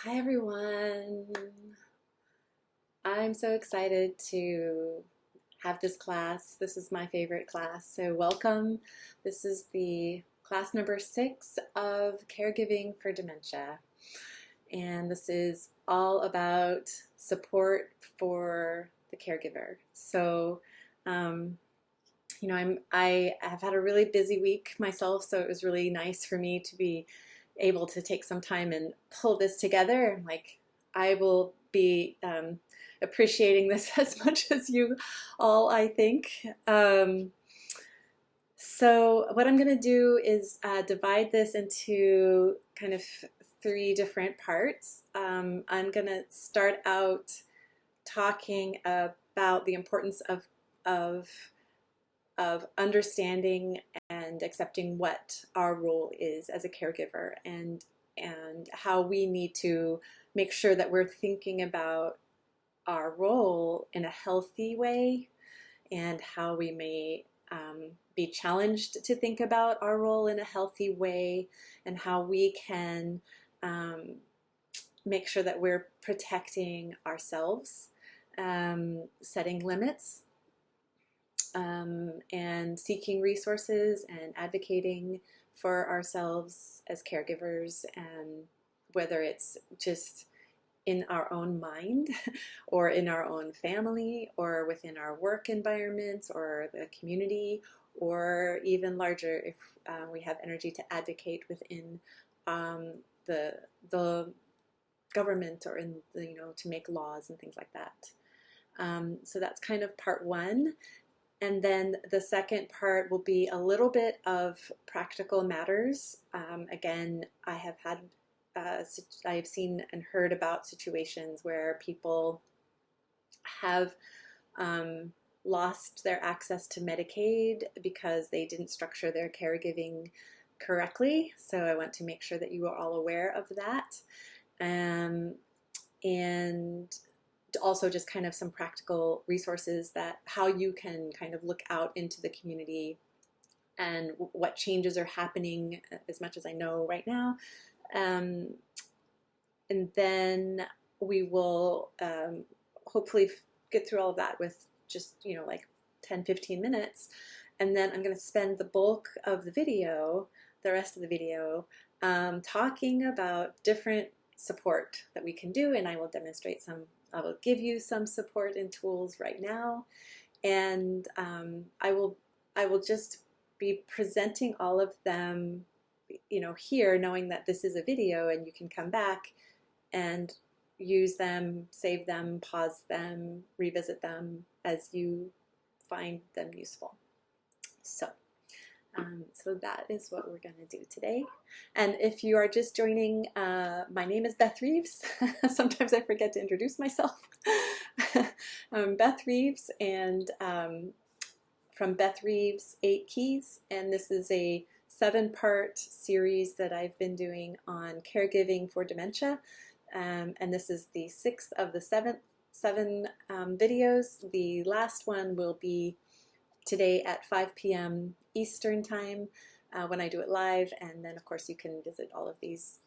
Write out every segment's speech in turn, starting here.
Hi everyone. I'm so excited to have this class. This is my favorite class, so welcome. This is the class number 6 of Caregiving for Dementia. And this is all about support for the caregiver. So, um, I have had a really busy week myself, so it was really nice for me to be able to take some time and pull this together. Like, I will be appreciating this as much as you all, I think. So what I'm going to do is divide this into kind of 3 different parts. I'm going to start out talking about the importance of of understanding and accepting what our role is as a caregiver, and how we need to make sure that we're thinking about our role in a healthy way, and how we may be challenged to think about our role in a healthy way, and how we can um, make sure that we're protecting ourselves, setting limits, and seeking resources and advocating for ourselves as caregivers, and whether it's just in our own mind or in our own family or within our work environments or the community, or even larger if we have energy to advocate within um, the government, or in the, to make laws and things like that. So that's kind of part one. And then the second part will be a little bit of practical matters. Again, I have seen and heard about situations where people have um, lost their access to Medicaid because they didn't structure their caregiving correctly. So I want to make sure that you are all aware of that. And also just kind of some practical resources, that how you can kind of look out into the community and what changes are happening, as much as I know right now. Um, and then we will hopefully get through all of that with just, like 10-15 minutes. And then I'm going to spend the bulk of the video, the rest of the video, talking about different support that we can do. And I will demonstrate some, I will give you some support and tools right now. And I will just be presenting all of them, here, knowing that this is a video and you can come back and use them, save them, pause them, revisit them as you find them useful. So that is what we're going to do today. And if you are just joining, my name is Beth Reeves. Sometimes I forget to introduce myself. I'm Beth Reeves, and from Beth Reeves 8 Keys, and this is a 7-part series that I've been doing on caregiving for dementia. And this is the 6th of the seven videos. The last one will be today at 5 p.m. Eastern Time when I do it live. And then, of course, you can visit all of these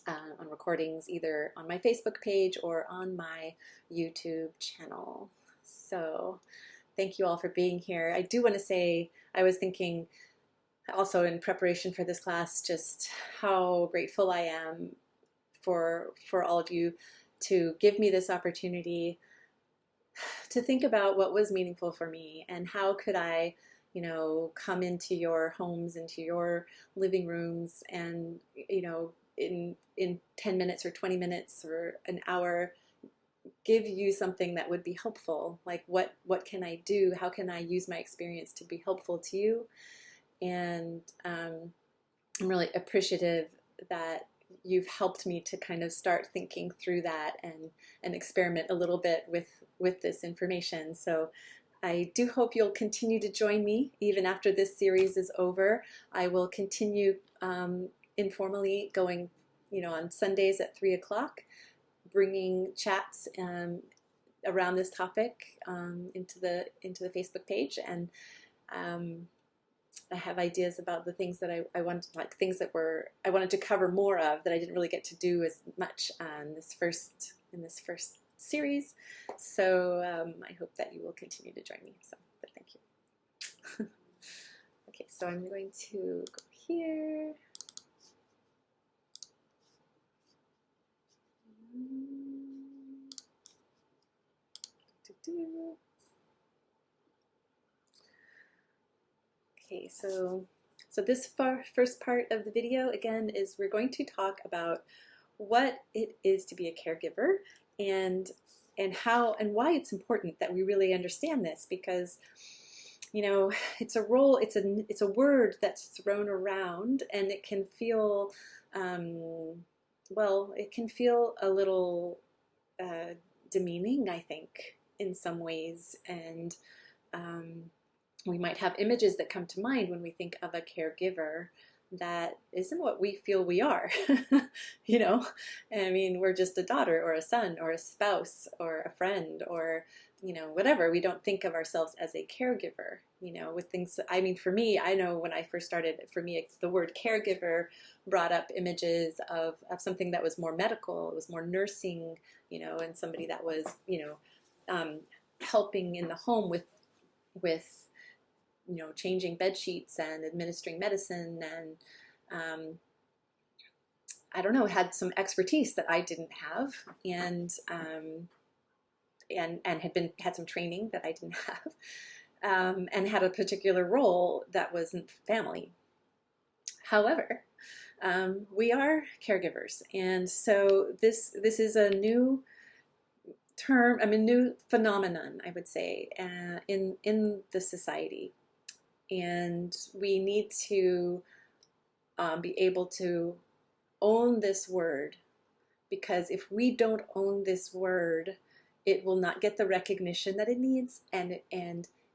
on recordings either on my Facebook page or on my YouTube channel. So thank you all for being here. I do want to say, I was thinking also in preparation for this class, just how grateful I am for all of you to give me this opportunity to think about what was meaningful for me, and how could I, come into your homes, into your living rooms, and, in 10 minutes or 20 minutes or an hour, give you something that would be helpful. Like, what can I do? How can I use my experience to be helpful to you? And I'm really appreciative that you've helped me to kind of start thinking through that, and experiment a little bit with this information. So I do hope you'll continue to join me even after this series is over. I will continue informally going, on Sundays at 3 o'clock, bringing chats around this topic into the Facebook page, and I have ideas about the things that I wanted, like things that I wanted to cover more of that I didn't really get to do as much on in this first series. So I hope that you will continue to join me. So, but thank you. Okay, so I'm going to go here. Okay, so this first part of the video again is we're going to talk about what it is to be a caregiver and how and why it's important that we really understand this, because you know it's a role, it's a word that's thrown around, and it can feel well, it can feel a little demeaning, I think, in some ways, and we might have images that come to mind when we think of a caregiver that isn't what we feel we are. You know, I mean, we're just a daughter or a son or a spouse or a friend or, you know, whatever. We don't think of ourselves as a caregiver, you know, with things. I mean, for me, I know when I first started, for me, the word caregiver brought up images of something that was more medical, it was more nursing, you know, and somebody that was, you know, helping in the home with you know, changing bed sheets and administering medicine, and I don't know, had some expertise that I didn't have, and had some training that I didn't have, and had a particular role that wasn't family. However, we are caregivers, and so this is a new term, I mean, new phenomenon, I would say, in the society. And we need to be able to own this word, because if we don't own this word, it will not get the recognition that it needs, and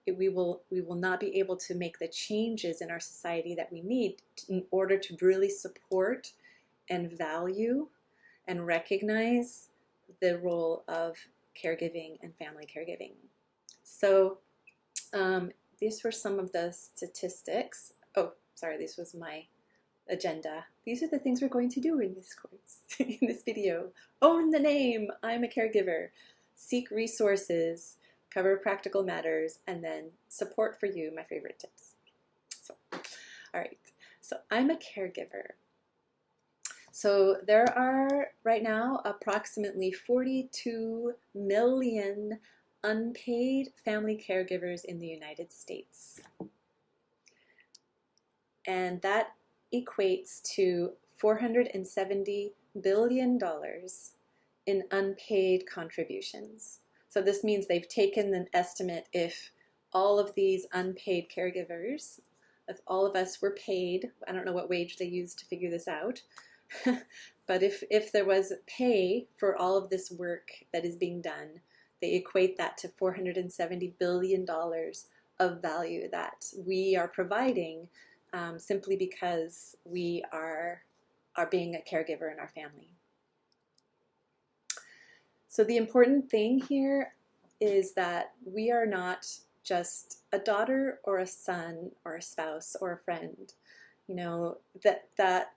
we will not be able to make the changes in our society that we need in order to really support and value and recognize the role of caregiving and family caregiving. So these were some of the statistics. Oh, sorry, this was my agenda. These are the things we're going to do in this course, in this video. Own the name, I'm a caregiver. Seek resources, cover practical matters, and then support for you, my favorite tips. So, all right, so I'm a caregiver. So there are right now approximately 42 million unpaid family caregivers in the United States. And that equates to $470 billion in unpaid contributions. So this means they've taken an estimate, if all of these unpaid caregivers, if all of us were paid, I don't know what wage they used to figure this out, but if there was pay for all of this work that is being done, they equate that to $470 billion of value that we are providing simply because we are being a caregiver in our family. So the important thing here is that we are not just a daughter or a son or a spouse or a friend. You know, that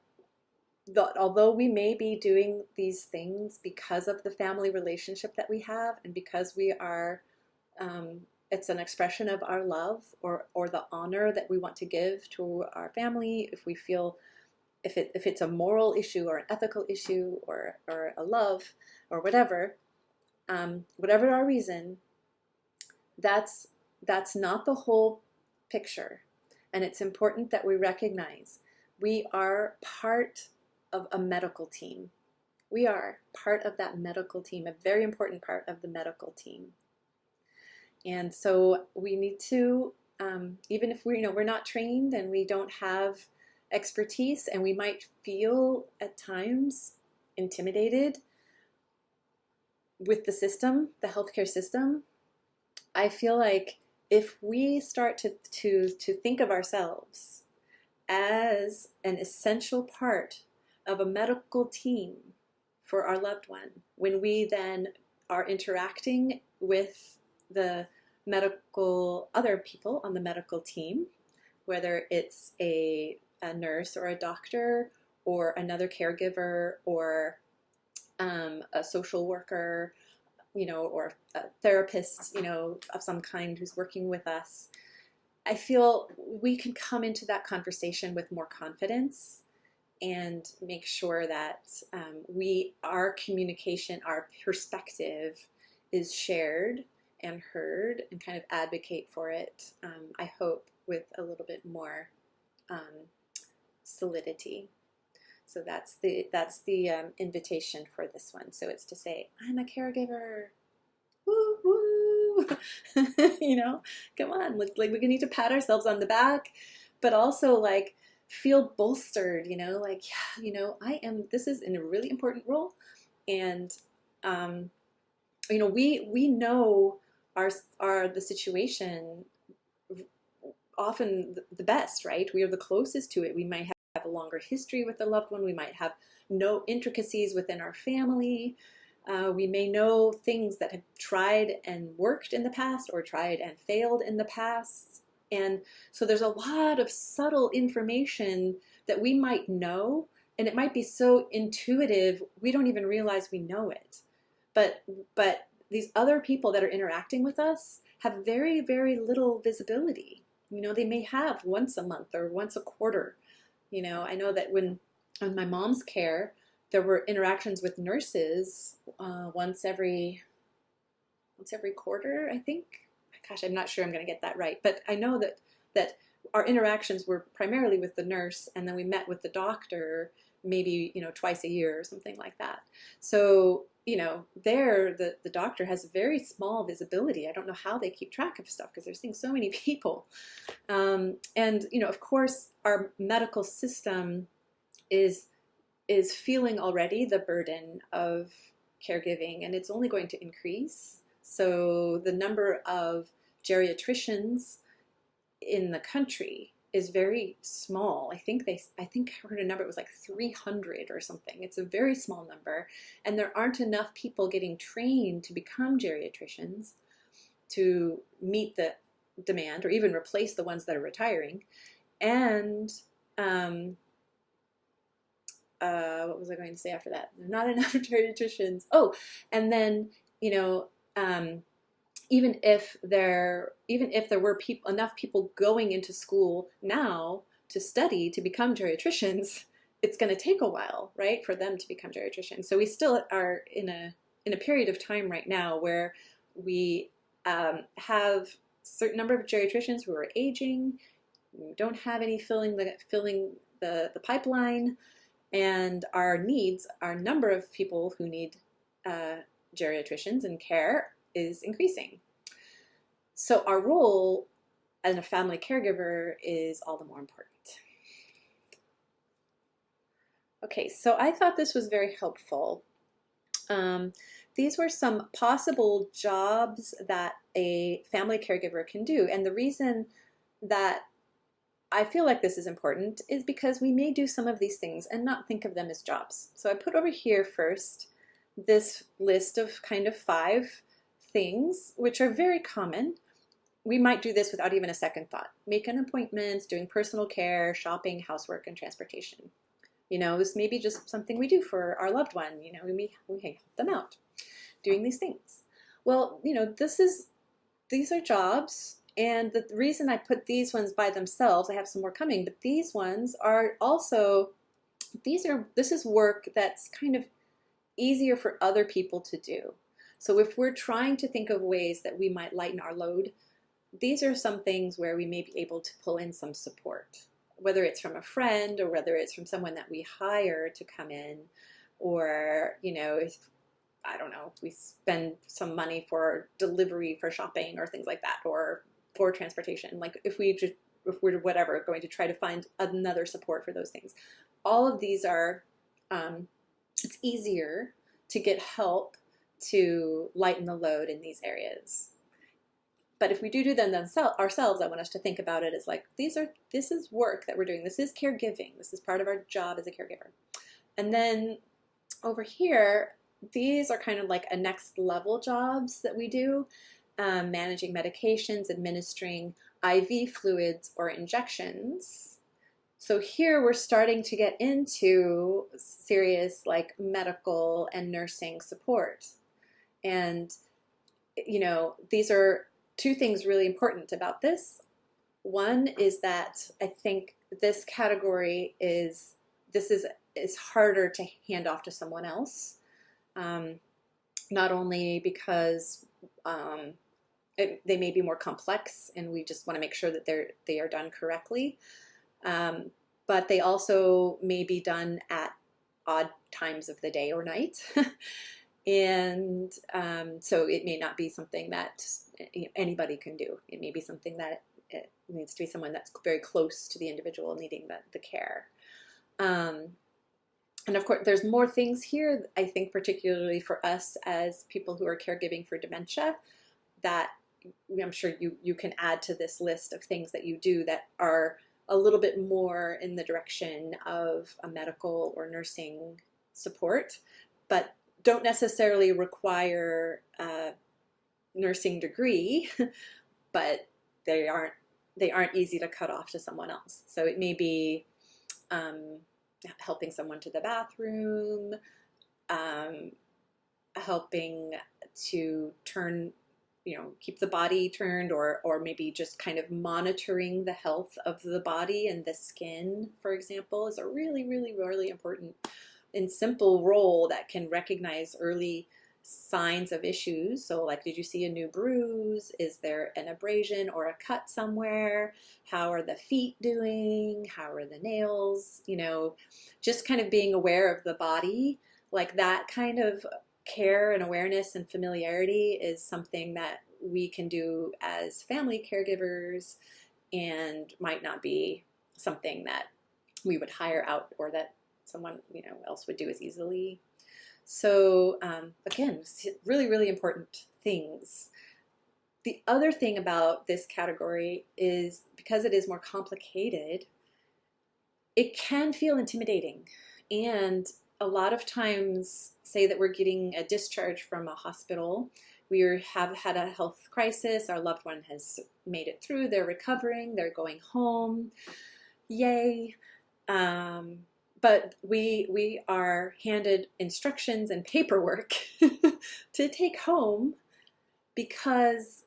although we may be doing these things because of the family relationship that we have, and because we are, it's an expression of our love or the honor that we want to give to our family, if we feel, if it's a moral issue or an ethical issue or a love or whatever, whatever our reason, that's not the whole picture. And it's important that we recognize we are part of a medical team. We are part of that medical team, a very important part of the medical team. And so we need to, even if we're not trained and we don't have expertise, and we might feel at times intimidated with the system, the healthcare system, I feel like if we start to think of ourselves as an essential part of a medical team for our loved one, when we then are interacting with the medical, other people on the medical team, whether it's a nurse or a doctor or another caregiver or a social worker, or a therapist, of some kind who's working with us. I feel we can come into that conversation with more confidence and make sure that our communication, our perspective is shared and heard, and kind of advocate for it, I hope, with a little bit more solidity. So that's the invitation for this one. So it's to say, I'm a caregiver. Woo woo. Come on. Like we need to pat ourselves on the back, but also like feel bolstered. Like, yeah, I am. This is in a really important role, and we know the situation often the best, right? We are the closest to it. We might have a longer history with the loved one. We might have no intricacies within our family. We may know things that have tried and worked in the past or tried and failed in the past. And so there's a lot of subtle information that we might know, and it might be so intuitive we don't even realize we know it. But these other people that are interacting with us have very, very little visibility. They may have once a month or once a quarter. I know that when on my mom's care, there were interactions with nurses once every quarter, I think. Gosh, I'm not sure I'm going to get that right, but I know that our interactions were primarily with the nurse, and then we met with the doctor maybe twice a year or something like that. So there the doctor has very small visibility. I don't know how they keep track of stuff because they're seeing so many people, and of course our medical system is feeling already the burden of caregiving, and it's only going to increase. So the number of geriatricians in the country is very small. I think I heard a number, it was like 300 or something. It's a very small number, and there aren't enough people getting trained to become geriatricians to meet the demand or even replace the ones that are retiring. And what was I going to say after that? Not enough geriatricians. Oh, and then even if there were enough people going into school now to study to become geriatricians, it's going to take a while, right, for them to become geriatricians. So we still are in a period of time right now where we have a certain number of geriatricians who are aging. We don't have any filling the pipeline. And our number of people who need geriatricians and care is increasing. So our role as a family caregiver is all the more important. Okay, so I thought this was very helpful. These were some possible jobs that a family caregiver can do. And the reason that I feel like this is important is because we may do some of these things and not think of them as jobs. So I put over here first this list of kind of 5 things which are very common. We might do this without even a second thought. Making appointments, doing personal care, shopping, housework, and transportation. This may be just something we do for our loved one. We help them out doing these things. Well, these are jobs. And the reason I put these ones by themselves, I have some more coming, but these ones are also, this is work that's kind of easier for other people to do. So if we're trying to think of ways that we might lighten our load, these are some things where we may be able to pull in some support, whether it's from a friend or whether it's from someone that we hire to come in, or, if we spend some money for delivery for shopping or things like that, or for transportation. Like if we're whatever, going to try to find another support for those things. All of these are, it's easier to get help to lighten the load in these areas. But if we do them ourselves, I want us to think about it as like, this is work that we're doing. This is caregiving. This is part of our job as a caregiver. And then over here, these are kind of like a next level jobs that we do. Managing medications, administering IV fluids or injections. So here we're starting to get into serious like medical and nursing support. And, you know, these are two things really important about this. One is that I think this category is, is harder to hand off to someone else. Not only because they may be more complex and we just want to make sure that they are done correctly, but they also may be done at odd times of the day or night. And so it may not be something that anybody can do. It may be something that it needs to be someone that's very close to the individual needing the care. And of course, there's more things here, I think, particularly for us as people who are caregiving for dementia, that I'm sure you can add to this list of things that you do that are a little bit more in the direction of a medical or nursing support, but don't necessarily require a nursing degree, but they aren't easy to cut off to someone else. So it may be helping someone to the bathroom, helping to turn, keep the body turned, or maybe just kind of monitoring the health of the body and the skin, for example, is a really, really, really important and simple role that can recognize early signs of issues. So like, did you see a new bruise? Is there an abrasion or a cut somewhere? How are the feet doing? How are the nails? Just kind of being aware of the body, like that kind of care and awareness and familiarity is something that we can do as family caregivers, and might not be something that we would hire out or that someone else would do as easily. So again, really, really important things. The other thing about this category is because it is more complicated, it can feel intimidating. And a lot of times, say that we're getting a discharge from a hospital, we have had a health crisis, our loved one has made it through, they're recovering, they're going home, yay. But we are handed instructions and paperwork to take home because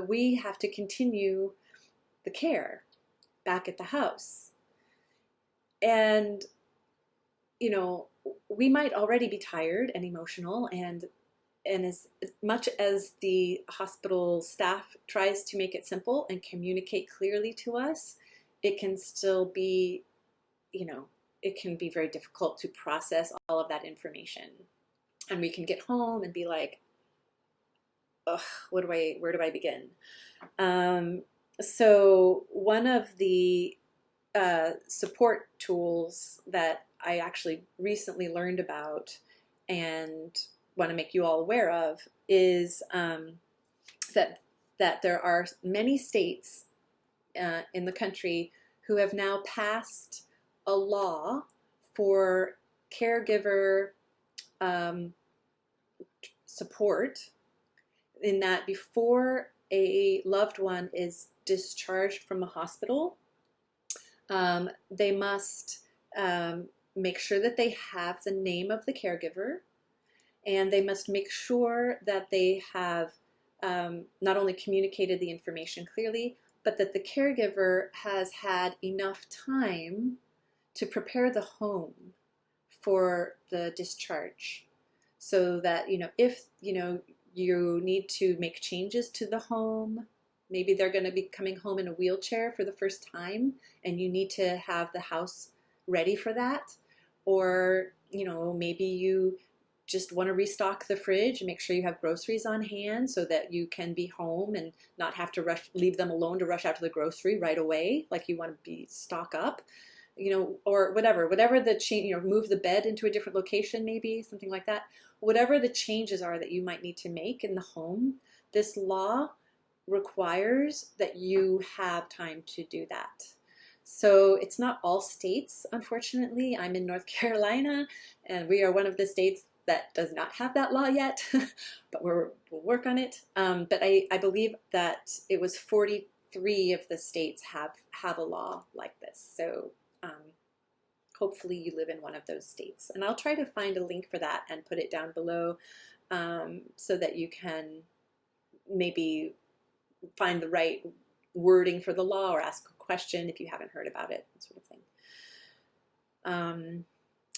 we have to continue the care back at the house. And, we might already be tired and emotional, and as much as the hospital staff tries to make it simple and communicate clearly to us, it can still be, it can be very difficult to process all of that information. And we can get home and be like, ugh, where do I begin? So one of the support tools that I actually recently learned about and want to make you all aware of is that there are many states in the country who have now passed a law for caregiver support, in that before a loved one is discharged from a hospital, they must make sure that they have the name of the caregiver, and they must make sure that they have not only communicated the information clearly, but that the caregiver has had enough time to prepare the home for the discharge, so that if you need to make changes to the home, maybe they're going to be coming home in a wheelchair for the first time and you need to have the house ready for that, or maybe you just want to restock the fridge and make sure you have groceries on hand so that you can be home and not have to leave them alone to rush out to the grocery right away, like you want to be stock up, or whatever the change, move the bed into a different location, maybe something like that. Whatever the changes are that you might need to make in the home, this law requires that you have time to do that. So it's not all states, unfortunately. I'm in North Carolina, and we are one of the states that does not have that law yet, but we'll work on it. But I believe that it was 40 3 of the states have a law like this. So hopefully you live in one of those states. And I'll try to find a link for that and put it down below so that you can maybe find the right wording for the law or ask a question if you haven't heard about it, that sort of thing.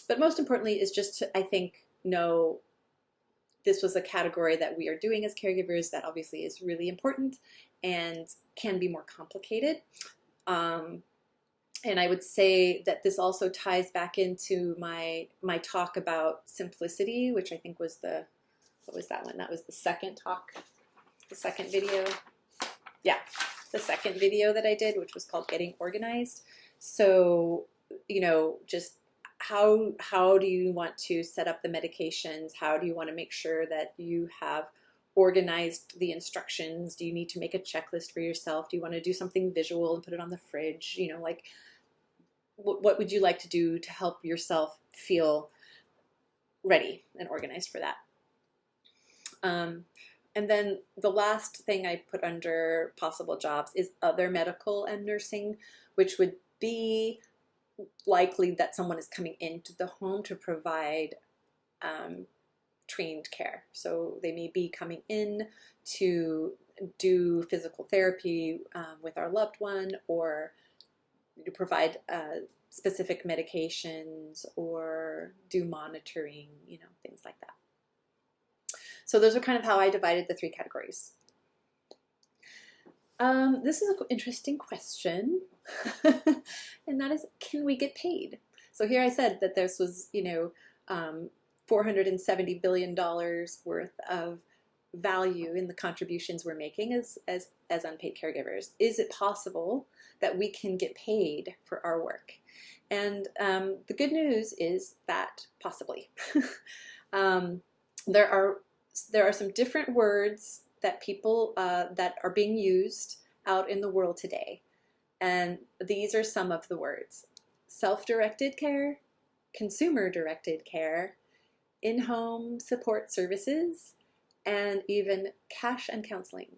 But most importantly is just to, I think, know this was a category that we are doing as caregivers that obviously is really important and can be more complicated. And I would say that this also ties back into my talk about simplicity, which I think was the, what was that one? That was the second talk, the second video. Yeah, the second video that I did, which was called Getting Organized. So, you know, just how do you want to set up the medications? How do you want to make sure that you have organized the instructions? Do you need to make a checklist for yourself? Do you want to do something visual and put it on the fridge? You know, like what would you like to do to help yourself feel ready and organized for that? And then the last thing I put under possible jobs is other medical and nursing, which would be likely that someone is coming into the home to provide trained care. So they may be coming in to do physical therapy with our loved one, or to provide specific medications, or do monitoring, you know, things like that. So those are kind of how I divided the 3 categories. This is an interesting question, and that is, can we get paid? So here I said that this was, you know, $470 billion worth of value in the contributions we're making as unpaid caregivers. Is it possible that we can get paid for our work? And the good news is that possibly. There are some different words that people that are being used out in the world today. And these are some of the words: self-directed care, consumer-directed care, in-home support services, and even cash and counseling.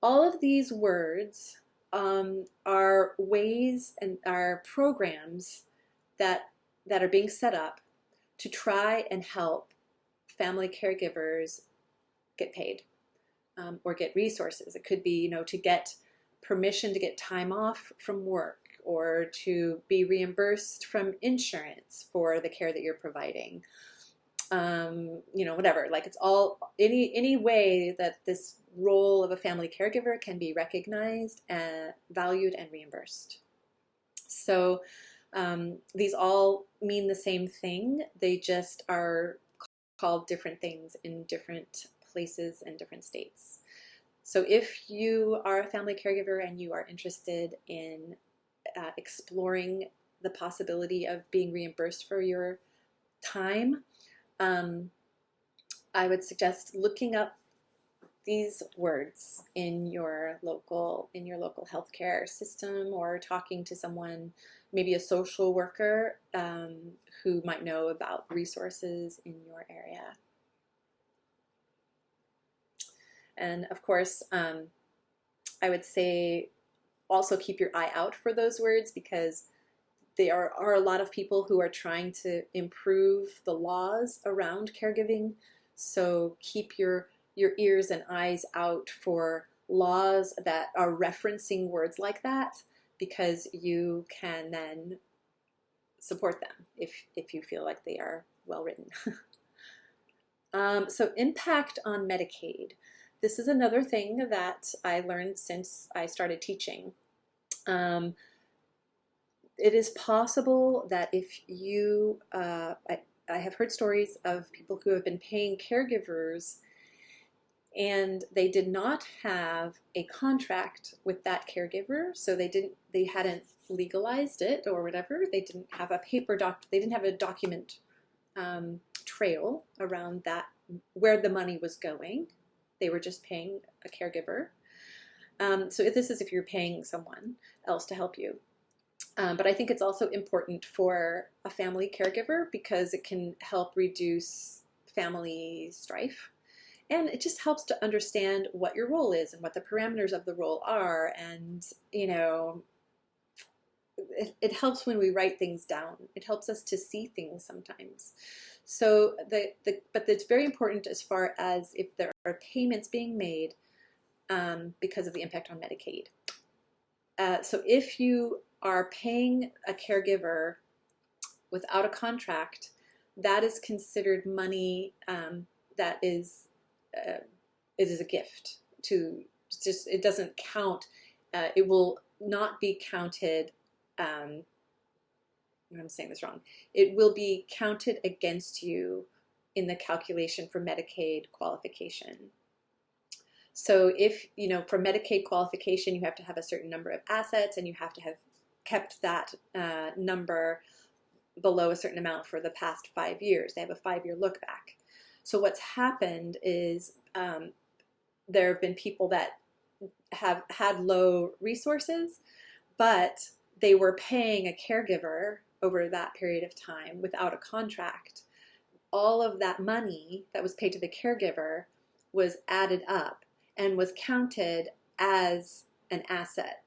All of these words are ways and are programs that are being set up to try and help family caregivers get paid or get resources. It could be, you know, to get permission to get time off from work, or to be reimbursed from insurance for the care that you're providing. You know, whatever, like it's all, any way that this role of a family caregiver can be recognized and valued and reimbursed. So these all mean the same thing. They just are called different things in different places and different states. So if you are a family caregiver and you are interested in exploring the possibility of being reimbursed for your time, I would suggest looking up these words in your local healthcare system, or talking to someone, maybe a social worker who might know about resources in your area. And of course, I would say also keep your eye out for those words, because there are a lot of people who are trying to improve the laws around caregiving. So keep your ears and eyes out for laws that are referencing words like that, because you can then support them if you feel like they are well written. So impact on Medicaid. This is another thing that I learned since I started teaching. It is possible that if you, I have heard stories of people who have been paying caregivers and they did not have a contract with that caregiver, so they hadn't legalized it or whatever. They didn't have a they didn't have a document trail around that, where the money was going. They were just paying a caregiver. So if you're paying someone else to help you. But I think it's also important for a family caregiver, because it can help reduce family strife And it just helps to understand what your role is and what the parameters of the role are. And, it helps when we write things down. It helps us to see things sometimes. So but it's very important as far as if there are payments being made because of the impact on Medicaid. So if you are paying a caregiver without a contract, that is considered money that it is a gift to just, it doesn't count. It will not be counted. I'm saying this wrong. It will be counted against you in the calculation for Medicaid qualification. So if, for Medicaid qualification, you have to have a certain number of assets and you have to have kept that number below a certain amount for the past 5 years. They have a 5-year look back. So what's happened is there have been people that have had low resources, but they were paying a caregiver over that period of time without a contract. All of that money that was paid to the caregiver was added up and was counted as an asset.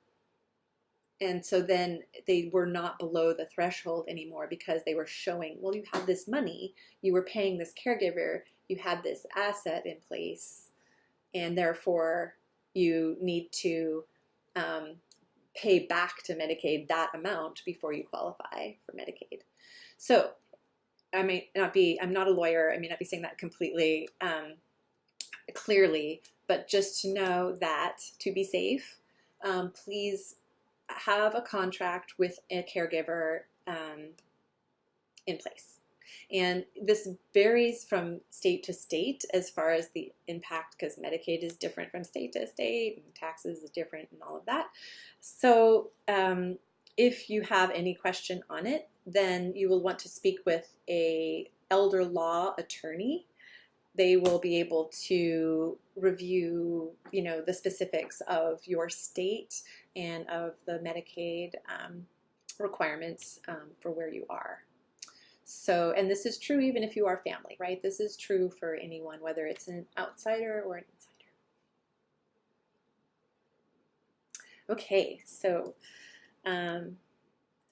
And so then they were not below the threshold anymore because they were showing, well, you have this money, you were paying this caregiver, you had this asset in place, and therefore you need to pay back to Medicaid that amount before you qualify for Medicaid. So I'm not a lawyer, I may not be saying that completely clearly, but just to know that to be safe, please have a contract with a caregiver in place. And this varies from state to state as far as the impact, because Medicaid is different from state to state, and taxes is different and all of that. So if you have any question on it, then you will want to speak with a elder law attorney. They will be able to review, the specifics of your state and of the Medicaid requirements for where you are. So, and this is true even if you are family, right? This is true for anyone, whether it's an outsider or an insider. Okay, so how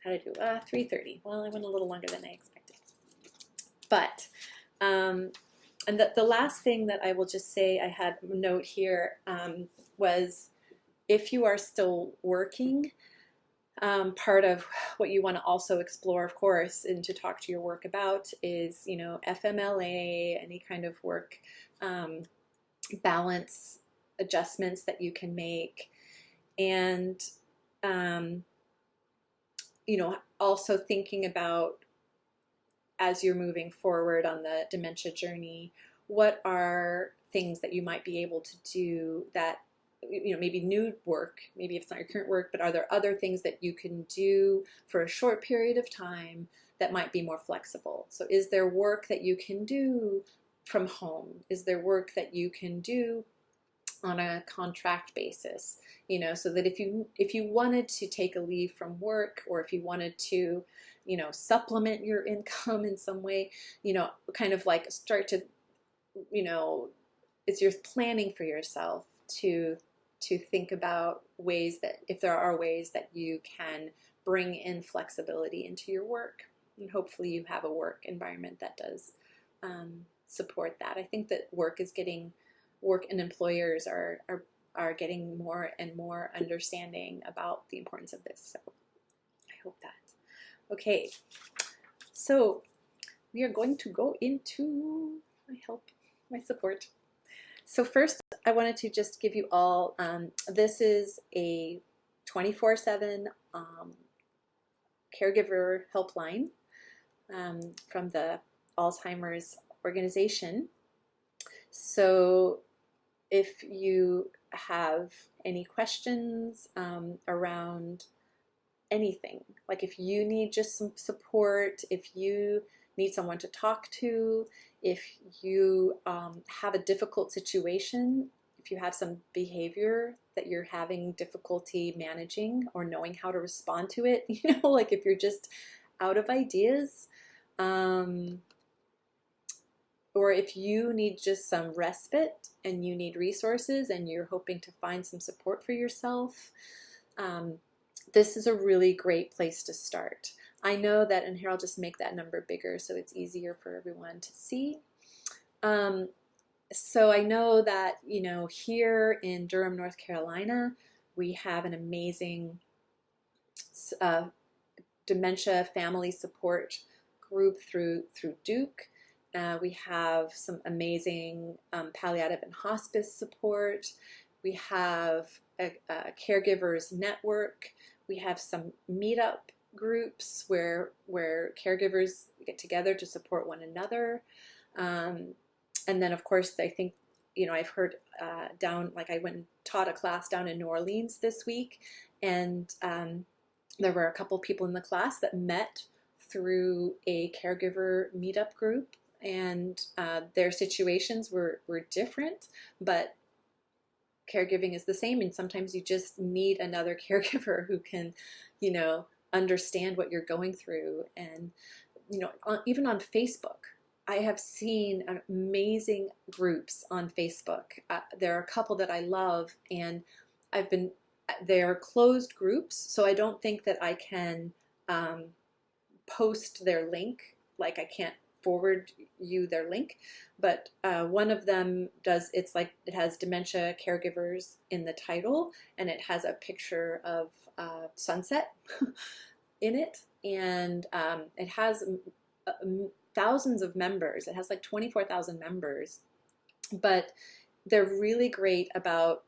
did I do? 3:30. Well, I went a little longer than I expected. But and the last thing that I will just say, I had a note here, was if you are still working, part of what you want to also explore, of course, and to talk to your work about is, FMLA, any kind of work balance adjustments that you can make. And, also thinking about, as you're moving forward on the dementia journey, what are things that you might be able to do that, maybe new work, maybe if it's not your current work, but are there other things that you can do for a short period of time that might be more flexible? So is there work that you can do from home? Is there work that you can do on a contract basis? So that if you wanted to take a leave from work, or if you wanted to, supplement your income in some way, kind of like start to, it's your planning for yourself to think about ways that, if there are ways that you can bring in flexibility into your work, and hopefully you have a work environment that does support that. I think that work and employers are getting more and more understanding about the importance of this. So I hope that. Okay, so we are going to go into my support. So first, I wanted to just give you all, this is a 24/7 caregiver helpline from the Alzheimer's organization. So if you have any questions around anything, like if you need just some support, if you need someone to talk to, if you have a difficult situation, if you have some behavior that you're having difficulty managing or knowing how to respond to it, like if you're just out of ideas, or if you need just some respite and you need resources and you're hoping to find some support for yourself, this is a really great place to start. I know that, and here I'll just make that number bigger so it's easier for everyone to see. So I know that, you know, here in Durham, North Carolina, we have an amazing dementia family support group through Duke. We have some amazing palliative and hospice support. We have a caregivers network. We have some meetup groups where caregivers get together to support one another. And then, of course, I think, you know, I've heard like I went and taught a class down in New Orleans this week, and there were a couple people in the class that met through a caregiver meetup group, and their situations were different, but caregiving is the same, and sometimes you just need another caregiver who can, you know, understand what you're going through. And, you know, even on Facebook, I have seen amazing groups on Facebook. There are a couple that I love, and they're closed groups, so I don't think that I can post their link. Like, I can't forward you their link, but one of them does. It's like, it has dementia caregivers in the title, and it has a picture of sunset in it, and it has thousands of members. It has like 24,000 members, but they're really great about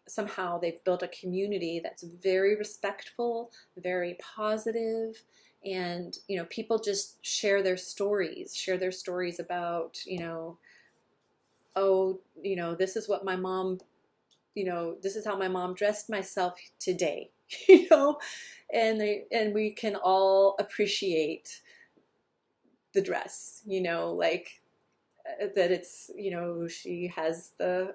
somehow they've built a community that's very respectful, very positive, and, you know, people just share their stories about, you know, oh, you know, this is what my mom, you know, this is how my mom dressed myself today, you know, and we can all appreciate the dress, you know, like that it's, you know, she has the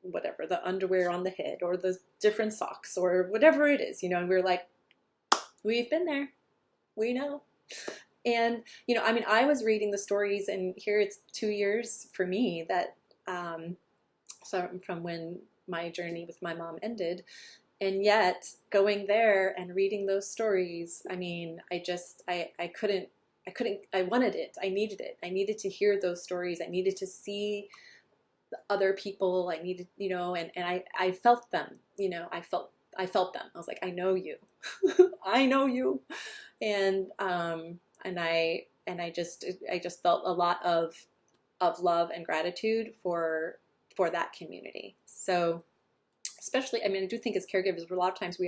whatever, the underwear on the head or the different socks or whatever it is, you know, and we're like, we've been there, we know. And, you know, I mean, I was reading the stories, and here it's 2 years for me that, so from when my journey with my mom ended, and yet going there and reading those stories, I mean, I wanted it. I needed to hear those stories. I needed to see the other people. I needed, you know, and I felt them, you know, I felt them. I was like, I know you, I know you. And I just felt a lot of love and gratitude for that community. So especially, I mean, I do think as caregivers, a lot of times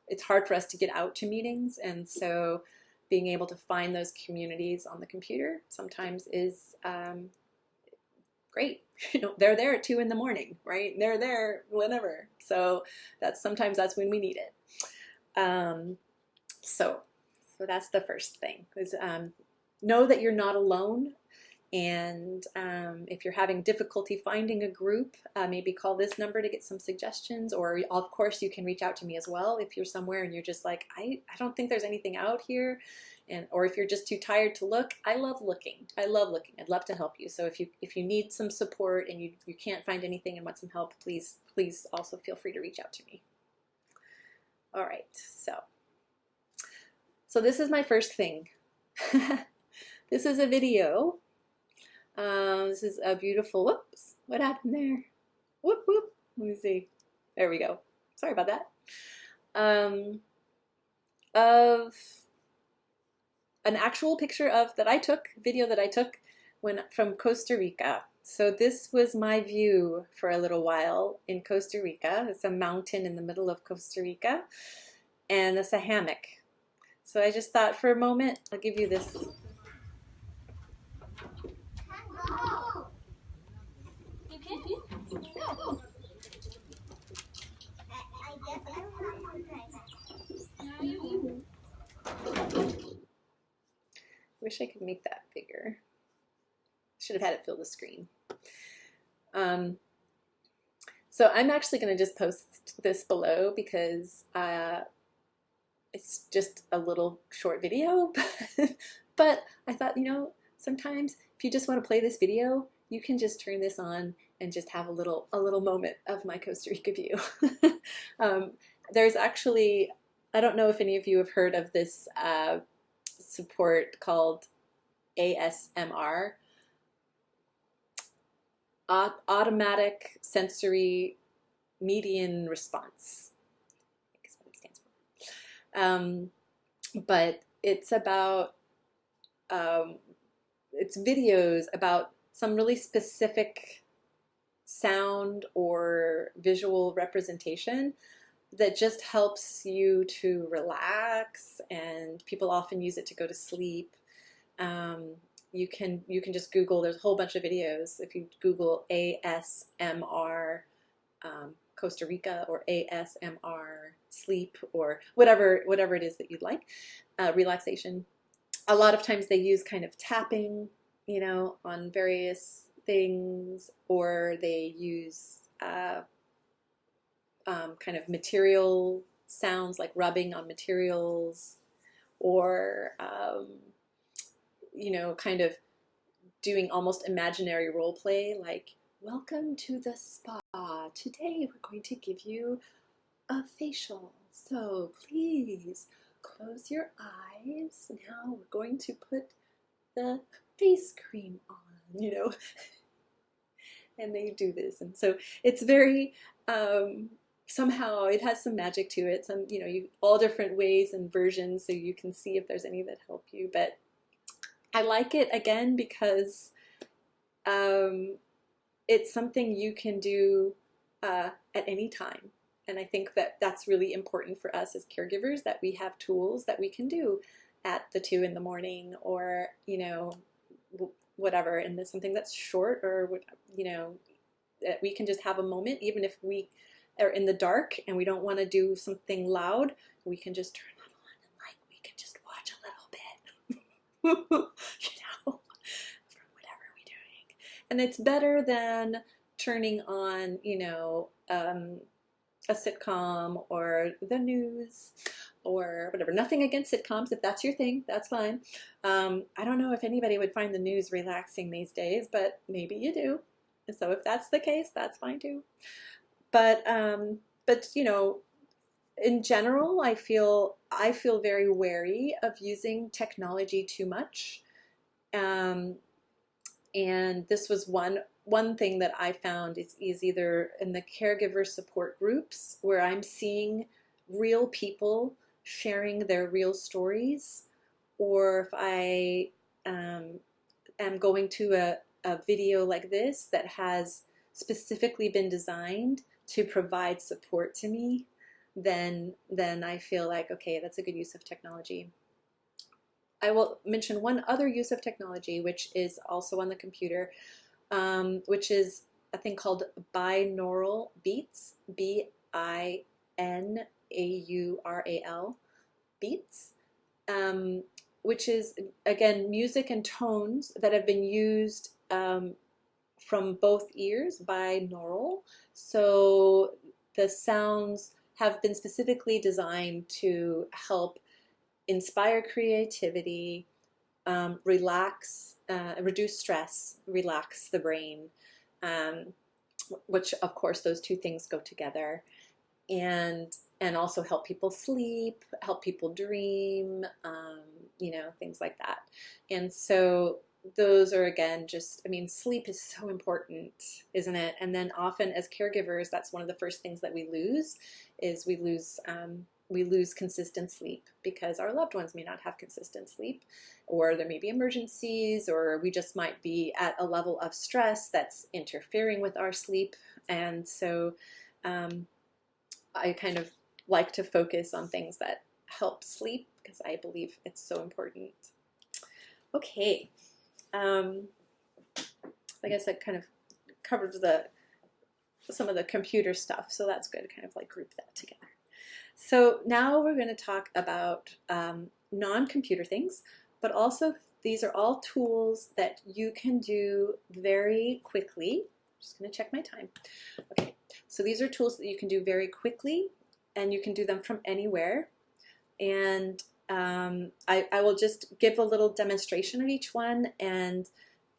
it's hard for us to get out to meetings, and so being able to find those communities on the computer sometimes is great. You know, they're there at 2 in the morning, right? They're there whenever. So sometimes that's when we need it. So that's the first thing, is know that you're not alone. And if you're having difficulty finding a group, maybe call this number to get some suggestions, or of course you can reach out to me as well if you're somewhere and you're just like, I don't think there's anything out here, or if you're just too tired to look. I love looking. I'd love to help you. So if you need some support and you can't find anything and want some help, please also feel free to reach out to me. All right, so this is my first thing. This is a video. This is a beautiful, whoops, what happened there? Whoop, whoop, let me see. There we go. Sorry about that. Of an actual picture video that I took from Costa Rica. So this was my view for a little while in Costa Rica. It's a mountain in the middle of Costa Rica, and it's a hammock. So I just thought for a moment, I'll give you this. Wish I could make that bigger. Should have had it fill the screen. So I'm actually going to just post this below because it's just a little short video, but I thought, you know, sometimes if you just want to play this video, you can just turn this on and just have a little moment of my Costa Rica view. um, there's actually, I don't know if any of you have heard of this support called ASMR, Automatic Sensory Median Response. I guess what it stands for. But it's about, it's videos about some really specific sound or visual representation that just helps you to relax, and people often use it to go to sleep. You can just Google, there's a whole bunch of videos. If you Google ASMR Costa Rica or ASMR sleep or whatever it is that you'd like, relaxation. A lot of times they use kind of tapping, you know, on various things, or they use kind of material sounds like rubbing on materials, or you know, kind of doing almost imaginary role play, like, welcome to the spa. Today we're going to give you a facial. So please close your eyes. Now we're going to put the face cream on, you know. And they do this. And so it's very, somehow it has some magic to it. Some, you know, all different ways and versions, so you can see if there's any that help you. But I like it, again, because it's something you can do at any time. And I think that that's really important for us as caregivers, that we have tools that we can do at the 2 in the morning, or, you know, whatever. And there's something that's short, or, you know, that we can just have a moment, even if we are in the dark and we don't want to do something loud, we can just turn that on, and like, we can just watch a little bit, you know, from whatever we're doing. And it's better than turning on, you know, a sitcom or the news or whatever. Nothing against sitcoms. If that's your thing, that's fine. I don't know if anybody would find the news relaxing these days, but maybe you do. So if that's the case, that's fine too. But you know, in general, I feel very wary of using technology too much. And this was one thing that I found is either in the caregiver support groups, where I'm seeing real people sharing their real stories, or if I am going to a video like this that has specifically been designed to provide support to me, then I feel like, okay, that's a good use of technology. I will mention one other use of technology, which is also on the computer, which is a thing called binaural beats, BINAURAL, beats, which is, again, music and tones that have been used from both ears, binaural. So the sounds have been specifically designed to help inspire creativity, relax, reduce stress, relax the brain, which of course those two things go together, and also help people sleep, help people dream, you know, things like that. And so those are, again, just, I mean, sleep is so important, isn't it? And then often as caregivers, that's one of the first things that we lose, is we lose consistent sleep, because our loved ones may not have consistent sleep, or there may be emergencies, or we just might be at a level of stress that's interfering with our sleep. And so I kind of like to focus on things that help sleep, because I believe it's so important. Okay, I guess I kind of covered some of the computer stuff, so that's good to kind of like group that together. So now we're going to talk about non-computer things, but also these are all tools that you can do very quickly. I'm just going to check my time. Okay, so these are tools that you can do very quickly, and you can do them from anywhere. And I will just give a little demonstration of each one, and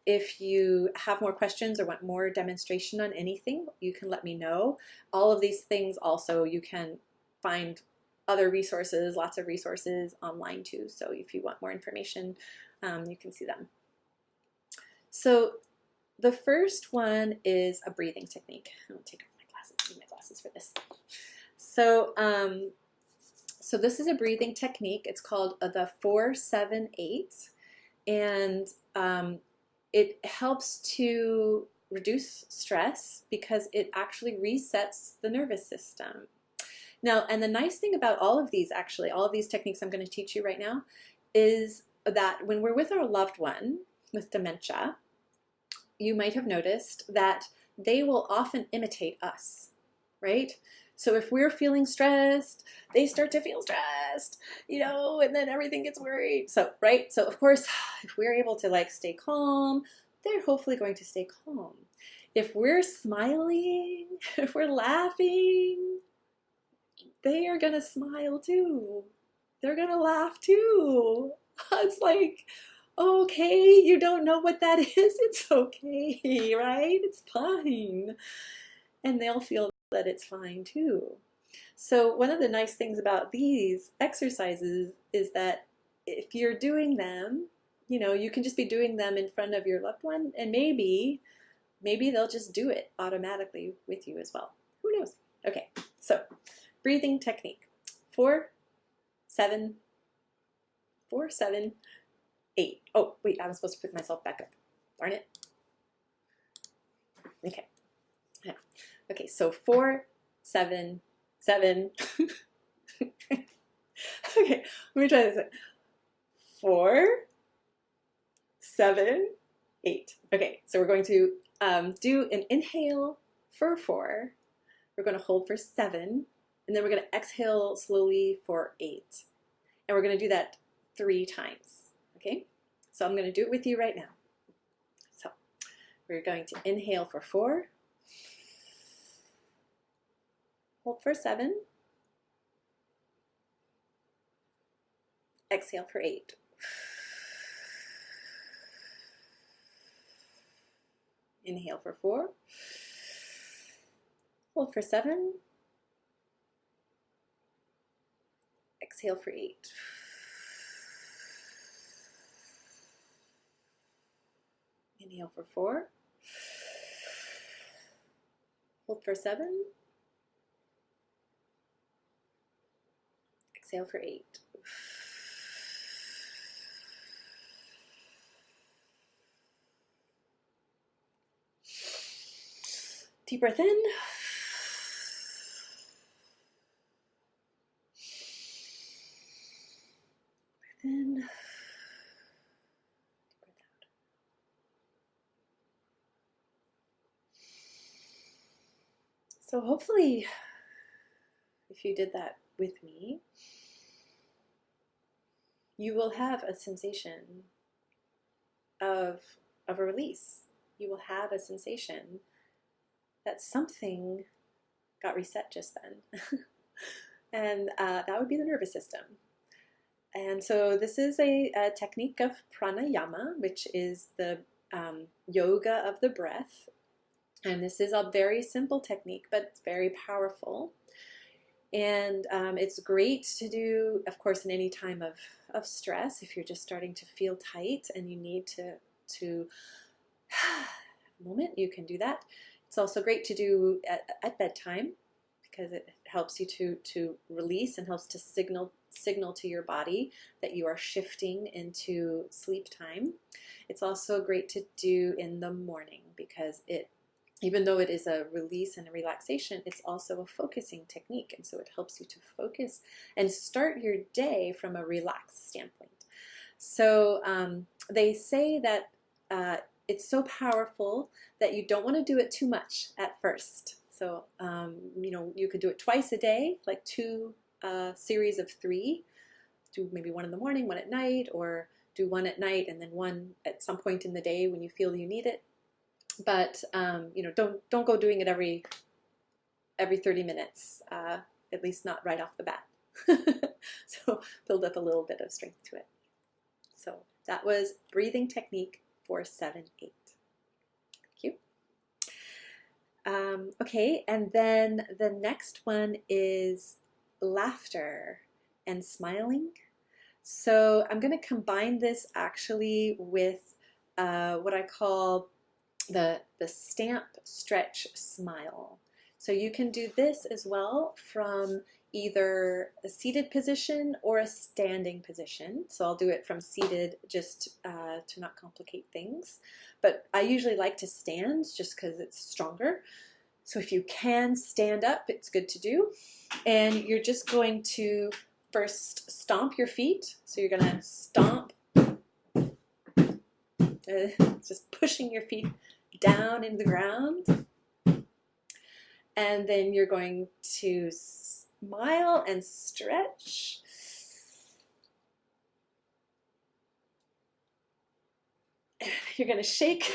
if you have more questions or want more demonstration on anything, you can let me know. All of these things also, you can find other resources, lots of resources online too. So if you want more information, you can see them. So the first one is a breathing technique. I'll take off my glasses. I need my glasses for this. So, so this is a breathing technique. It's called the 4-7-8, and it helps to reduce stress because it actually resets the nervous system. Now, and the nice thing about all of these, actually, all of these techniques I'm going to teach you right now, is that when we're with our loved one with dementia, you might have noticed that they will often imitate us, right? So if we're feeling stressed, they start to feel stressed, you know, and then everything gets worried. So, right? So of course, if we're able to like stay calm, they're hopefully going to stay calm. If we're smiling, if we're laughing, they are gonna smile too. They're gonna laugh too. It's like, okay, you don't know what that is? It's okay, right? It's fine. And they'll feel that it's fine too. So one of the nice things about these exercises is that if you're doing them, you know, you can just be doing them in front of your loved one, and maybe they'll just do it automatically with you as well. Who knows? Okay, so breathing technique. 4, 7, 4, 7, 8. Oh, wait, I was supposed to put myself back up. Darn it. Okay. Yeah. Okay, so 4, 7, 7. Okay, let me try this. 4, 7, 8. Okay, so we're going to do an inhale for 4. We're going to hold for 7. And then we're going to exhale slowly for 8. And we're going to do that 3 times. Okay? So I'm going to do it with you right now. So we're going to inhale for 4. Hold for 7. Exhale for 8. Inhale for 4. Hold for 7. Exhale for 8. Inhale for 4. Hold for 7. Exhale for 8. Deep breath in. Breath in. Deep breath out. So hopefully, if you did that with me, you will have a sensation of a release. You will have a sensation that something got reset just then. And that would be the nervous system. And so this is a technique of pranayama, which is the yoga of the breath. And this is a very simple technique, but it's very powerful. And it's great to do, of course, in any time of stress. If you're just starting to feel tight and you need to a moment, you can do that. It's also great to do at bedtime because it helps you to release and helps to signal to your body that you are shifting into sleep time. It's also great to do in the morning because even though it is a release and a relaxation, it's also a focusing technique. And so it helps you to focus and start your day from a relaxed standpoint. So they say that it's so powerful that you don't want to do it too much at first. So, you know, you could do it twice a day, like 2 series of 3. Do maybe 1 in the morning, 1 at night, or do 1 at night and then 1 at some point in the day when you feel you need it. But you know, don't go doing it every 30 minutes, at least not right off the bat. So build up a little bit of strength to it. So that was breathing technique 478. Thank you. Okay, and then the next one is laughter and smiling. So I'm going to combine this actually with what I call the stamp, stretch, smile. So you can do this as well from either a seated position or a standing position. So I'll do it from seated just to not complicate things. But I usually like to stand just because it's stronger. So if you can stand up, it's good to do. And you're just going to first stomp your feet. So you're going to stomp, just pushing your feet down into the ground. And then you're going to smile and stretch. You're going to shake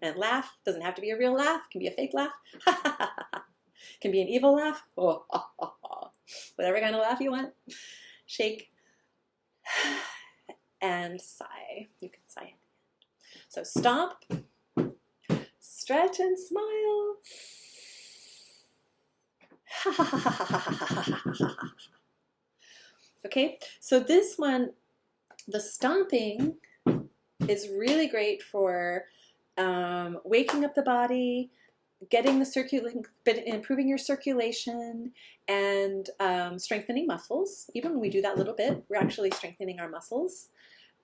and laugh. Doesn't have to be a real laugh. It can be a fake laugh. It can be an evil laugh. Whatever kind of laugh you want. Shake and sigh. You can sigh at the end. So stomp, stretch and smile. Okay, so this one, the stomping is really great for waking up the body, getting the circulating, improving your circulation, and strengthening muscles. Even when we do that little bit, we're actually strengthening our muscles.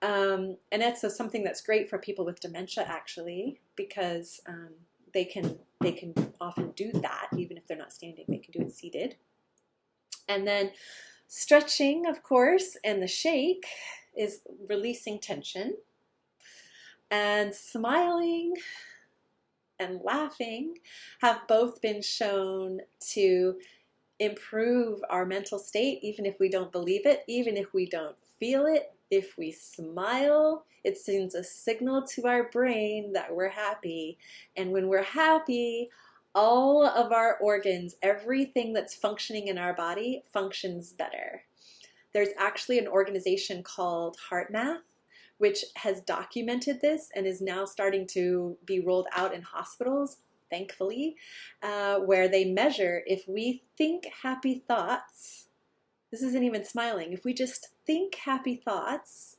And that's something that's great for people with dementia, actually, because they can often do that even if they're not standing. They can do it seated. And then stretching, of course, and the shake is releasing tension. And smiling and laughing have both been shown to improve our mental state, even if we don't believe it, even if we don't feel it. If we smile, it sends a signal to our brain that we're happy. And when we're happy, all of our organs, everything that's functioning in our body functions better. There's actually an organization called HeartMath, which has documented this and is now starting to be rolled out in hospitals, thankfully, where they measure if we think happy thoughts. This isn't even smiling. If we just think happy thoughts,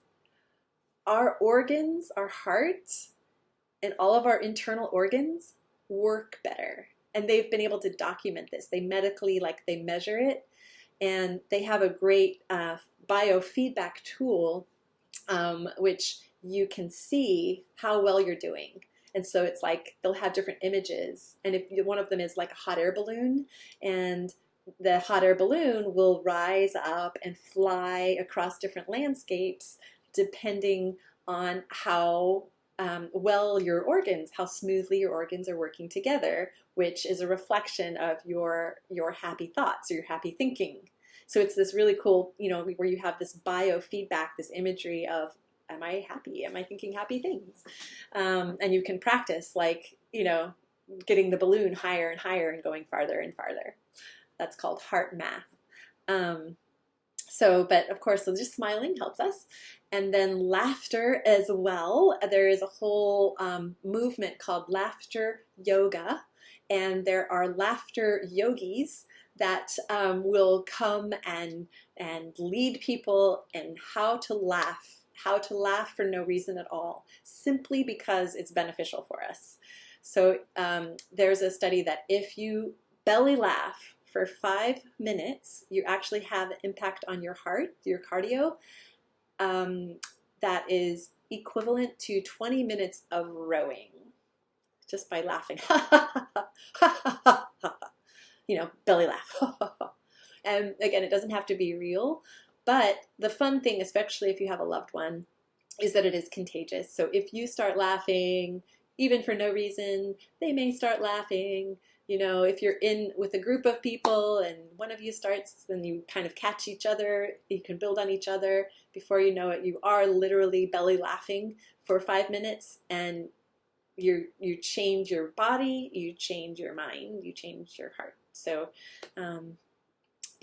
our organs, our heart, and all of our internal organs work better. And they've been able to document this. They medically, they measure it, and they have a great biofeedback tool, which you can see how well you're doing. And so it's like they'll have different images. And if one of them is like a hot air balloon, and the hot air balloon will rise up and fly across different landscapes depending on how well your organs, how smoothly your organs are working together, which is a reflection of your happy thoughts or your happy thinking. So it's this really cool, where you have this biofeedback, this imagery of, am I happy? Am I thinking happy things? And you can practice, getting the balloon higher and higher and going farther and farther. That's called HeartMath. But of course, so just smiling helps us. And then laughter as well. There is a whole movement called laughter yoga. And there are laughter yogis that will come and lead people in how to laugh for no reason at all, simply because it's beneficial for us. So there's a study that if you belly laugh for 5 minutes, you actually have an impact on your heart, your cardio, that is equivalent to 20 minutes of rowing just by laughing. Belly laugh. And again, it doesn't have to be real, but the fun thing, especially if you have a loved one, is that it is contagious. So if you start laughing, even for no reason, they may start laughing. If you're in with a group of people and one of you starts, then you kind of catch each other, you can build on each other. Before you know it, you are literally belly laughing for 5 minutes, and you change your body, you change your mind, you change your heart. So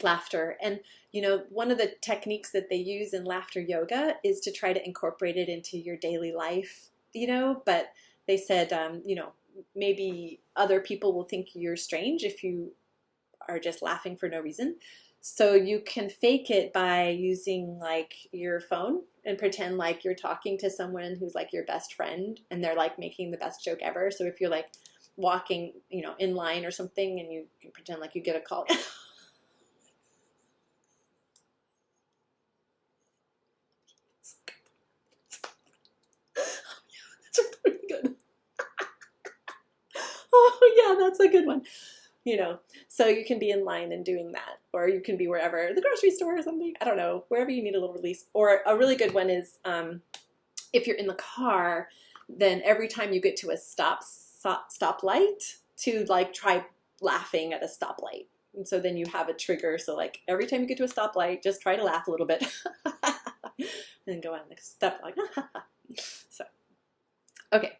laughter. And you know, one of the techniques that they use in laughter yoga is to try to incorporate it into your daily life, you know, but they said, you know, maybe other people will think you're strange if you are just laughing for no reason. So you can fake it by using like your phone and pretend like you're talking to someone who's like your best friend and they're like making the best joke ever. So if you're like walking, you know, in line or something and you can pretend like you get a call. That's pretty good. Oh yeah, that's a good one. You know, so you can be in line and doing that, or you can be wherever, the grocery store or something, I don't know, wherever you need a little release. Or a really good one is if you're in the car, then every time you get to a stoplight, to like try laughing at a stoplight. And so then you have a trigger. So like every time you get to a stoplight, just try to laugh a little bit and then go on the stop like so okay.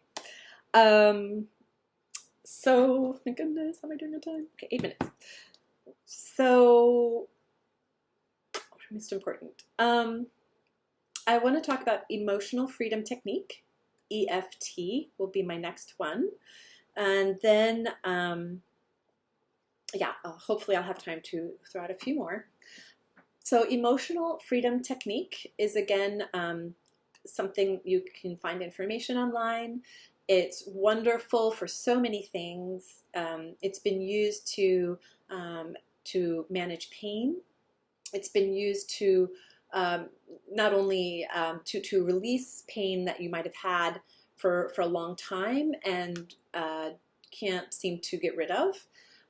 So, my goodness, how am I doing on time? Okay, 8 minutes. So, most important. I want to talk about emotional freedom technique. EFT will be my next one. And then, yeah, hopefully I'll have time to throw out a few more. So, emotional freedom technique is again something you can find information online. It's wonderful for so many things. It's been used to manage pain. It's been used to not only to release pain that you might have had for a long time and can't seem to get rid of.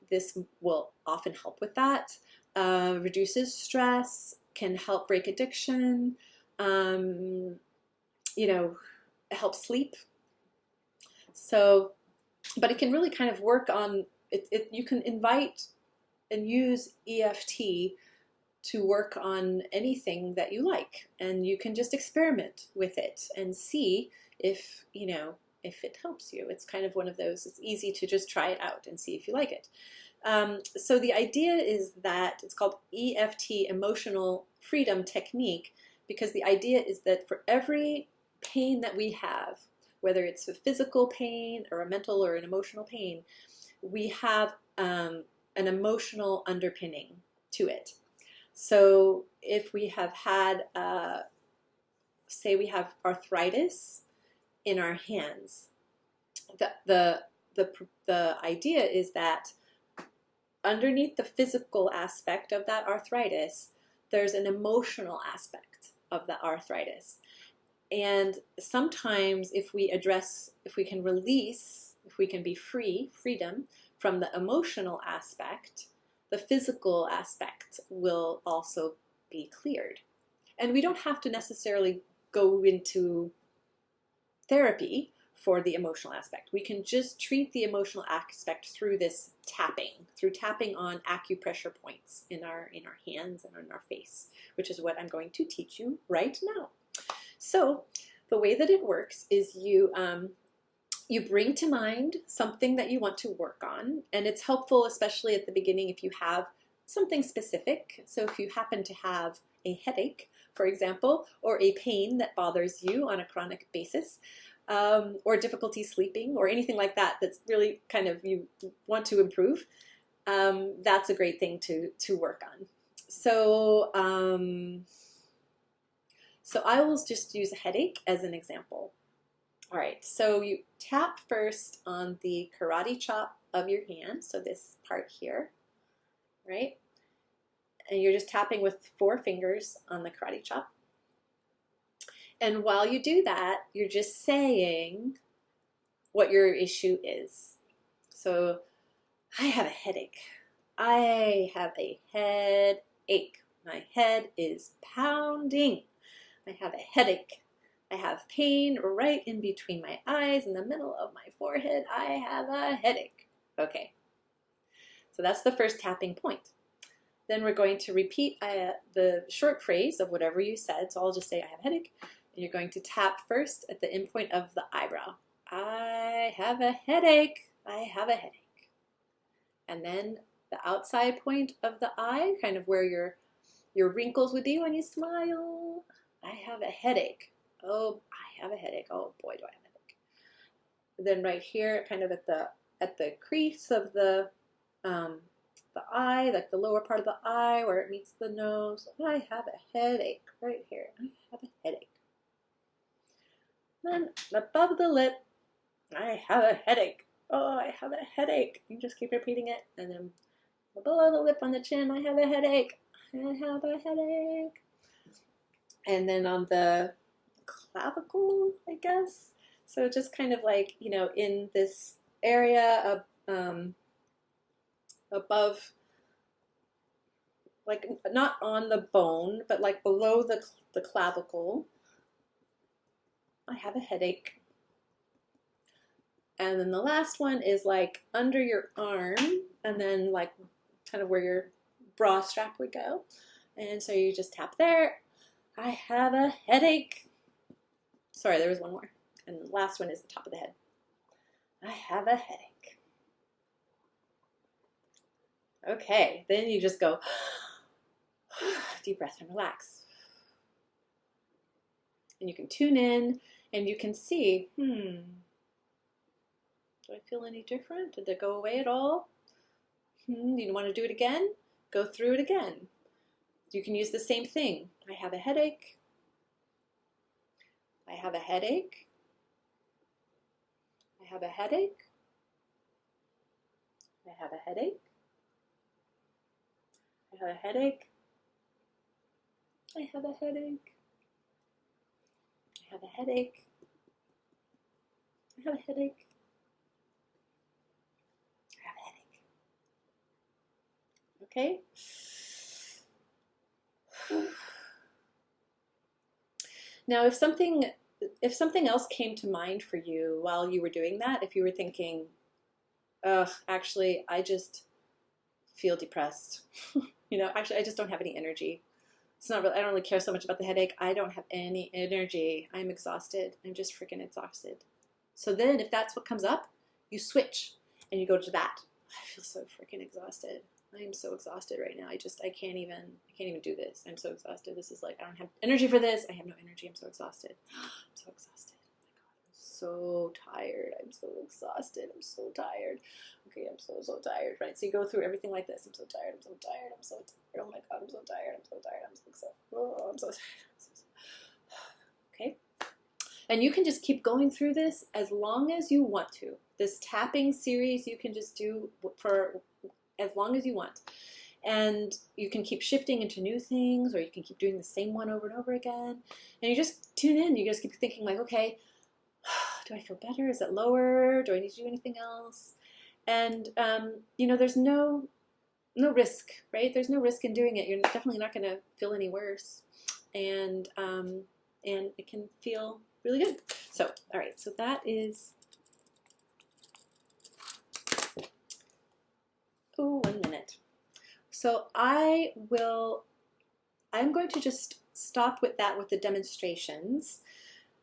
This will often help with that. Reduces stress, can help break addiction, you know, help sleep. So, but it can really kind of work on it. You can invite and use EFT to work on anything that you like, and you can just experiment with it and see if, you know, if it helps you. It's kind of one of those, it's easy to just try it out and see if you like it. So the idea is that it's called EFT, Emotional Freedom Technique, because the idea is that for every pain that we have, whether it's a physical pain or a mental or an emotional pain, we have an emotional underpinning to it. So if we have had, say we have arthritis in our hands, the idea is that underneath the physical aspect of that arthritis, there's an emotional aspect of the arthritis. And sometimes if we address, if we can release, if we can be freedom from the emotional aspect, the physical aspect will also be cleared. And we don't have to necessarily go into therapy for the emotional aspect. We can just treat the emotional aspect through this tapping, through tapping on acupressure points in our hands and in our face, which is what I'm going to teach you right now. So the way that it works is you bring to mind something that you want to work on, and it's helpful especially at the beginning if you have something specific. So if you happen to have a headache, for example, or a pain that bothers you on a chronic basis, or difficulty sleeping or anything like that that's really kind of you want to improve, that's a great thing to work on. So so I will just use a headache as an example. All right, so you tap first on the karate chop of your hand, so this part here, right? And you're just tapping with 4 fingers on the karate chop. And while you do that, you're just saying what your issue is. So, I have a headache. I have a headache. My head is pounding. I have a headache. I have pain right in between my eyes, in the middle of my forehead. I have a headache. Okay. So that's the first tapping point. Then we're going to repeat the short phrase of whatever you said. So I'll just say I have a headache. And you're going to tap first at the endpoint of the eyebrow. I have a headache. I have a headache. And then the outside point of the eye, kind of where your wrinkles would be when you smile. I have a headache. Oh, I have a headache. Oh boy, do I have a headache. Then right here, kind of at the crease of the eye, like the lower part of the eye where it meets the nose. I have a headache right here. I have a headache. Then above the lip, I have a headache. Oh, I have a headache. You just keep repeating it. And then below the lip on the chin, I have a headache. I have a headache. And then on the clavicle, I guess. So just kind of like, you know, in this area of, above, like not on the bone, but like below the clavicle, I have a headache. And then the last one is like under your arm, and then like kind of where your bra strap would go. And so you just tap there. I have a headache. Sorry, there was one more. And the last one is the top of the head. I have a headache. Okay, then you just go deep breath and relax. And you can tune in and you can see, do I feel any different? Did it go away at all? Do you want to do it again? Go through it again. You can use the same thing. I have a headache. I have a headache. I have a headache. I have a headache. I have a headache. I have a headache. I have a headache. I have a headache. I have a headache. Okay? Now, if something else came to mind for you while you were doing that, if you were thinking, ugh, actually, I just feel depressed. You know, actually, I just don't have any energy. It's not really, I don't really care so much about the headache. I don't have any energy. I'm exhausted. I'm just freaking exhausted. So then if that's what comes up, you switch and you go to that. I feel so freaking exhausted. I am so exhausted right now. I can't even do this. I'm so exhausted. This is like, I don't have energy for this. I have no energy. I'm so exhausted. I'm so exhausted. Oh my God, I'm so tired. I'm so exhausted. I'm so tired. Okay, I'm so tired, right? So you go through everything like this. I'm so tired. I'm so tired. I'm so tired. Oh my God, I'm so tired. I'm so tired. I'm so exhausted. Oh, I'm so tired. Okay. And you can just keep going through this as long as you want to. This tapping series you can just do for as long as you want. And you can keep shifting into new things, or you can keep doing the same one over and over again. And you just tune in. You just keep thinking like, okay, do I feel better? Is it lower? Do I need to do anything else? And, you know, there's no risk, right? There's no risk in doing it. You're definitely not going to feel any worse. And it can feel really good. So, all right. So that is, oh, 1 minute. So I'm going to just stop with that with the demonstrations.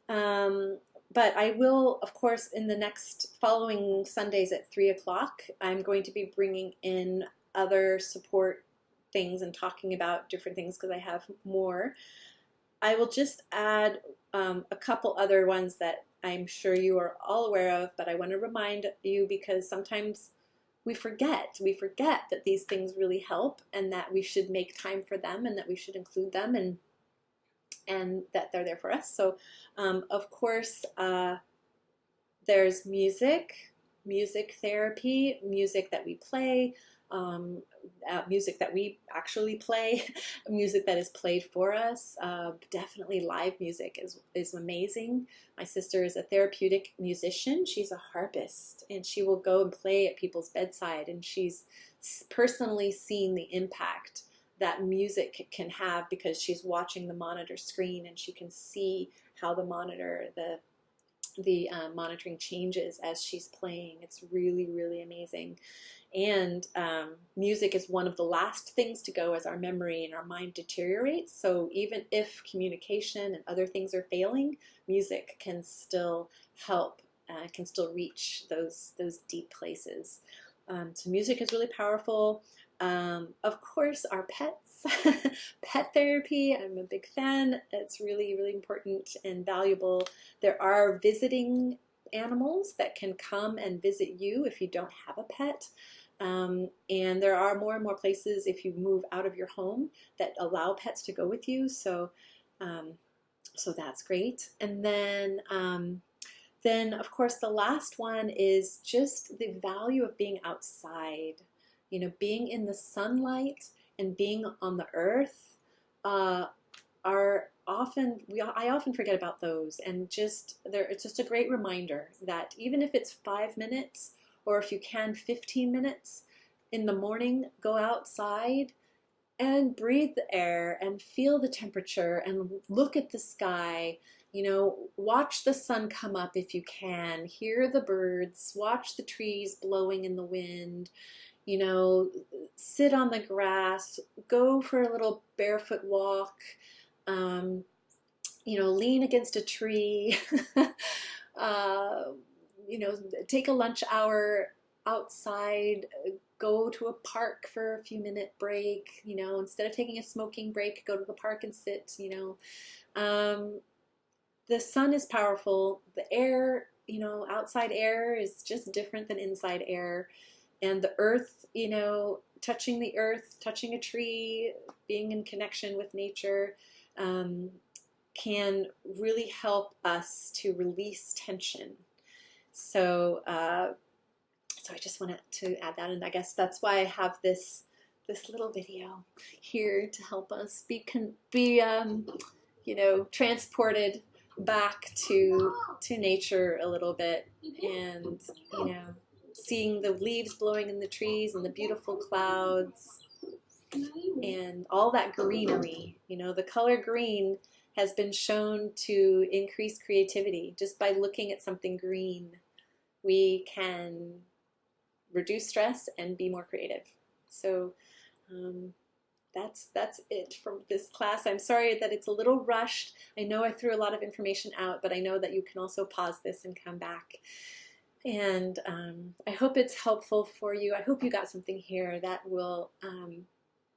But I will, of course, in the next following Sundays at 3 o'clock, I'm going to be bringing in other support things and talking about different things because I have more. I will just add a couple other ones that I'm sure you are all aware of, but I want to remind you because sometimes we forget that these things really help and that we should make time for them and that we should include them and that they're there for us. So, of course, there's music therapy, music that we play, music that we actually play, music that is played for us. Definitely live music is amazing. My sister is a therapeutic musician. She's a harpist, and she will go and play at people's bedside, and she's personally seen the impact that music can have because she's watching the monitor screen and she can see how the monitoring changes as she's playing. It's really, really amazing. And music is one of the last things to go as our memory and our mind deteriorates. So even if communication and other things are failing, music can still help, can still reach those deep places. So music is really powerful. Of course, our pets. Pet therapy, I'm a big fan. It's really, really important and valuable. There are visiting animals that can come and visit you if you don't have a pet. And there are more and more places if you move out of your home that allow pets to go with you. Um, so that's great. And then of course the last one is just the value of being outside, you know, being in the sunlight and being on the earth uh, are often I often forget about those, and just there it's just a great reminder that even if it's 5 minutes, or if you can 15 minutes in the morning, go outside and breathe the air and feel the temperature and look at the sky. You know, watch the sun come up if you can, hear the birds, watch the trees blowing in the wind, you know, sit on the grass, go for a little barefoot walk, um, you know, lean against a tree, uh, you know, take a lunch hour outside, go to a park for a few minute break, you know, instead of taking a smoking break, go to the park and sit, you know. The sun is powerful. The air, you know, outside air is just different than inside air. And the earth, you know, touching the earth, touching a tree, being in connection with nature, um, can really help us to release tension. So, so I just wanted to add that, and I guess that's why I have this little video here to help us be you know, transported back to nature a little bit, and you know, seeing the leaves blowing in the trees and the beautiful clouds and all that greenery. You know, the color green has been shown to increase creativity. Just by looking at something green, we can reduce stress and be more creative. So um, that's it from this class. I'm sorry that it's a little rushed. I know I threw a lot of information out, but I know that you can also pause this and come back. And I hope it's helpful for you. I hope you got something here that will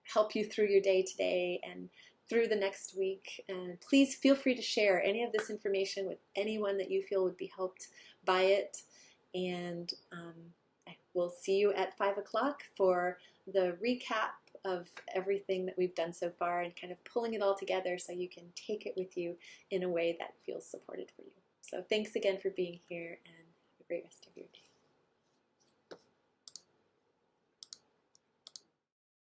help you through your day today and through the next week. And please feel free to share any of this information with anyone that you feel would be helped by it. And I will see you at 5 o'clock for the recap of everything that we've done so far and kind of pulling it all together so you can take it with you in a way that feels supported for you. So thanks again for being here, and have a great rest of your day.